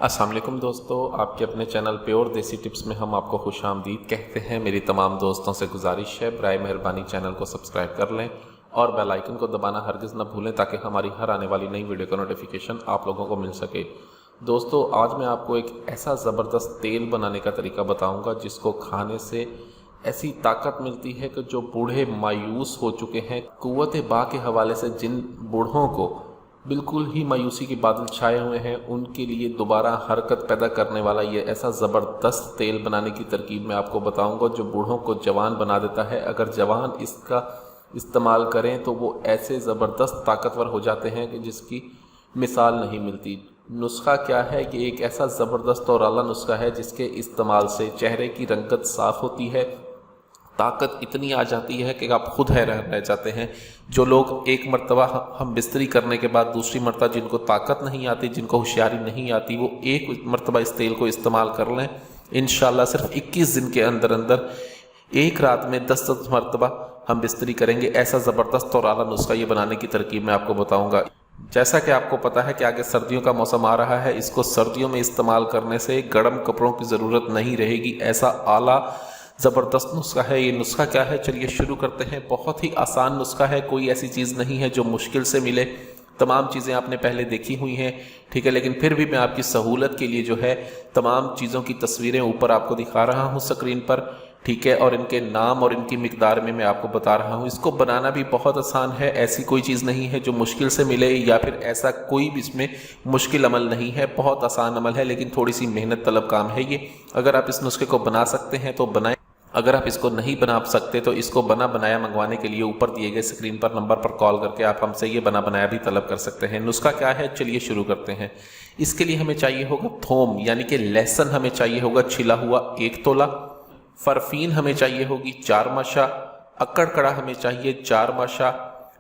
अस्सलाम वालेकुम दोस्तों, आपके अपने चैनल प्योर देसी टिप्स में हम आपको खुश आमदीद कहते हैं। मेरी तमाम दोस्तों से गुजारिश है, बराए मेहरबानी चैनल को सब्सक्राइब कर लें और बेल आइकन को दबाना हरगिज़ न भूलें ताकि हमारी हर आने वाली नई वीडियो का नोटिफिकेशन आप लोगों को मिल सके। दोस्तों, आज मैं आपको एक ऐसा ज़बरदस्त तेल बनाने का तरीका बताऊँगा जिसको खाने से ऐसी ताकत मिलती है कि जो बूढ़े मायूस हो चुके हैं, कुव्वत बा के हवाले से जिन बूढ़ों को बिल्कुल ही मायूसी के बादल छाए हुए हैं, उनके लिए दोबारा हरकत पैदा करने वाला ये ऐसा ज़बरदस्त तेल बनाने की तरकीब मैं आपको बताऊंगा जो बूढ़ों को जवान बना देता है। अगर जवान इसका इस्तेमाल करें तो वो ऐसे ज़बरदस्त ताकतवर हो जाते हैं कि जिसकी मिसाल नहीं मिलती। नुस्खा क्या है कि एक ऐसा ज़बरदस्त और आला नुस्खा है जिसके इस्तेमाल से चेहरे की रंगत साफ़ होती है, ताकत इतनी आ जाती है कि आप खुद हैरान रह जाते हैं। जो लोग एक मरतबा हम बिस्तरी करने के बाद दूसरी मरतबा जिनको ताकत नहीं आती, जिनको होशियारी नहीं आती, वो एक मरतबा इस तेल को इस्तेमाल कर लें। इंशाल्लाह सिर्फ 21 दिन के अंदर अंदर एक रात में 10 मरतबा हम बिस्तरी करेंगे। ऐसा ज़बरदस्त और आला नुस्खा ये बनाने की तरकीब मैं आपको बताऊँगा। जैसा कि आपको पता है कि आगे सर्दियों का मौसम आ रहा है, इसको सर्दियों में इस्तेमाल करने से गर्म कपड़ों की ज़रूरत नहीं रहेगी। ऐसा आला ज़बरदस्त नुस्खा है। ये नुस्खा क्या है, चलिए शुरू करते हैं। बहुत ही आसान नुस्खा है, कोई ऐसी चीज़ नहीं है जो मुश्किल से मिले। तमाम चीज़ें आपने पहले देखी हुई हैं, ठीक है, लेकिन फिर भी मैं आपकी सहूलत के लिए जो है तमाम चीज़ों की तस्वीरें ऊपर आपको दिखा रहा हूँ स्क्रीन पर, ठीक है, और इनके नाम और इनकी मिकदार में मैं आपको बता रहा हूँ। इसको बनाना भी बहुत आसान है, ऐसी कोई चीज़ नहीं है जो मुश्किल से मिले या फिर ऐसा कोई भी इसमें मुश्किल अमल नहीं है। बहुत आसान अमल है, लेकिन थोड़ी सी मेहनत तलब काम है ये। अगर आप इस नुस्खे को बना सकते हैं तो बनाएं, अगर आप इसको नहीं बना सकते तो इसको बना बनाया मंगवाने के लिए ऊपर दिए गए स्क्रीन पर नंबर पर कॉल करके आप हमसे ये बना बनाया भी तलब कर सकते हैं। नुस्खा क्या है, चलिए शुरू करते हैं। इसके लिए हमें चाहिए होगा थोम यानी कि लहसुन हमें चाहिए होगा छिला हुआ 1 तोला, फरफीन हमें चाहिए होगी 4 माशा, अक्कड़ कड़ा हमें चाहिए 4 माशा,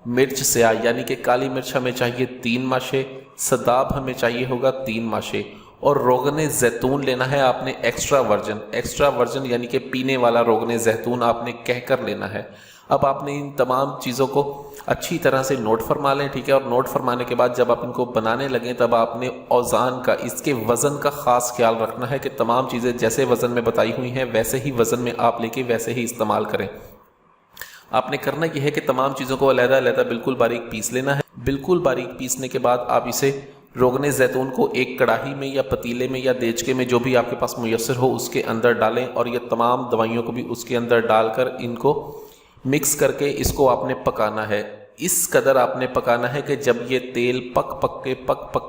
मिर्च स्याह यानी कि काली मिर्च हमें चाहिए 3 माशे, सदाब हमें चाहिए होगा 3 माशे, और रोगने जैतून लेना है आपने एक्स्ट्रा वर्जन यानी कि पीने वाला रोगने जैतून आपने कहकर लेना है। अब आपने इन तमाम चीज़ों को अच्छी तरह से नोट फरमा लें, ठीक है, और नोट फरमाने के बाद जब आप इनको बनाने लगें तब आपने औज़ान का, इसके वज़न का ख़ास ख्याल रखना है कि तमाम चीज़ें जैसे वज़न में बताई हुई हैं वैसे ही वज़न में आप लेके वैसे ही इस्तेमाल करें। आपने करना यह है कि तमाम चीज़ों को अलग-अलग बिल्कुल बारीक पीस लेना है। बिल्कुल बारीक पीसने के बाद आप इसे रोगने जैतून को एक कढ़ाई में या पतीले में या देचके में जो भी आपके पास मुयस्सर हो उसके अंदर डालें और ये तमाम दवाइयों को भी उसके अंदर डालकर इनको मिक्स करके इसको आपने पकाना है। इस कदर आपने पकाना है कि जब ये तेल पक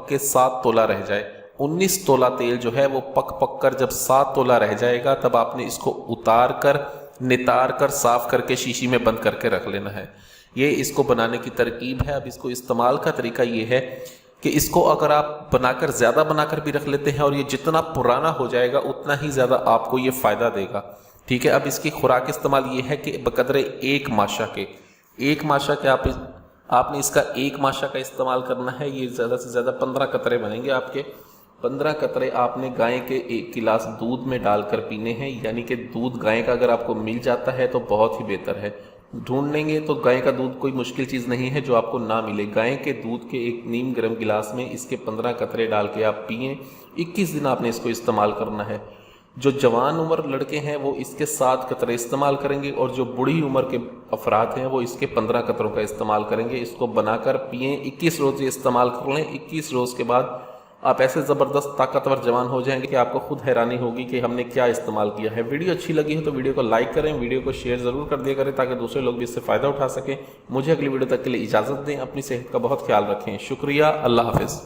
के 7 तोला रह जाए। 19 तोला तेल जो है वो पक कर जब 7 तोला रह जाएगा तब आपने इसको उतार कर नितार कर साफ करके शीशी में बंद करके रख लेना है। ये इसको बनाने की तरकीब है। अब इसको इस्तेमाल का तरीका ये है कि इसको अगर आप ज़्यादा बनाकर भी रख लेते हैं और ये जितना पुराना हो जाएगा उतना ही ज़्यादा आपको ये फ़ायदा देगा, ठीक है। अब इसकी खुराक इस्तेमाल ये है कि बकदरे 1 माशा के आपने इसका 1 माशा का इस्तेमाल करना है। ये ज़्यादा से ज़्यादा 15 कतरे बनेंगे आपके। 15 कतरे आपने गाय के 1 गिलास दूध में डालकर पीने हैं, यानी कि दूध गाय का अगर आपको मिल जाता है तो बहुत ही बेहतर है। ढूंढ लेंगे तो गाय का दूध कोई मुश्किल चीज़ नहीं है जो आपको ना मिले। गाय के दूध के 1 नीम गर्म गिलास में इसके 15 कतरे डाल के आप पिएं। 21 दिन आपने इसको इस्तेमाल करना है। जो जवान उम्र लड़के हैं वो इसके 7 कतरे इस्तेमाल करेंगे और जो बूढ़ी उम्र के अफराद हैं वो इसके 15 कतरों का इस्तेमाल करेंगे। इसको बनाकर पिएं, 21 रोज़ ये इस्तेमाल कर लें। 21 रोज़ के बाद आप ऐसे ज़बरदस्त ताकतवर जवान हो जाएंगे कि आपको खुद हैरानी होगी कि हमने क्या इस्तेमाल किया है। वीडियो अच्छी लगी हो तो वीडियो को लाइक करें, वीडियो को शेयर ज़रूर कर दिया करें ताकि दूसरे लोग भी इससे फ़ायदा उठा सकें। मुझे अगली वीडियो तक के लिए इजाज़त दें। अपनी सेहत का बहुत ख्याल रखें। शुक्रिया। अल्लाह हाफ़िज़।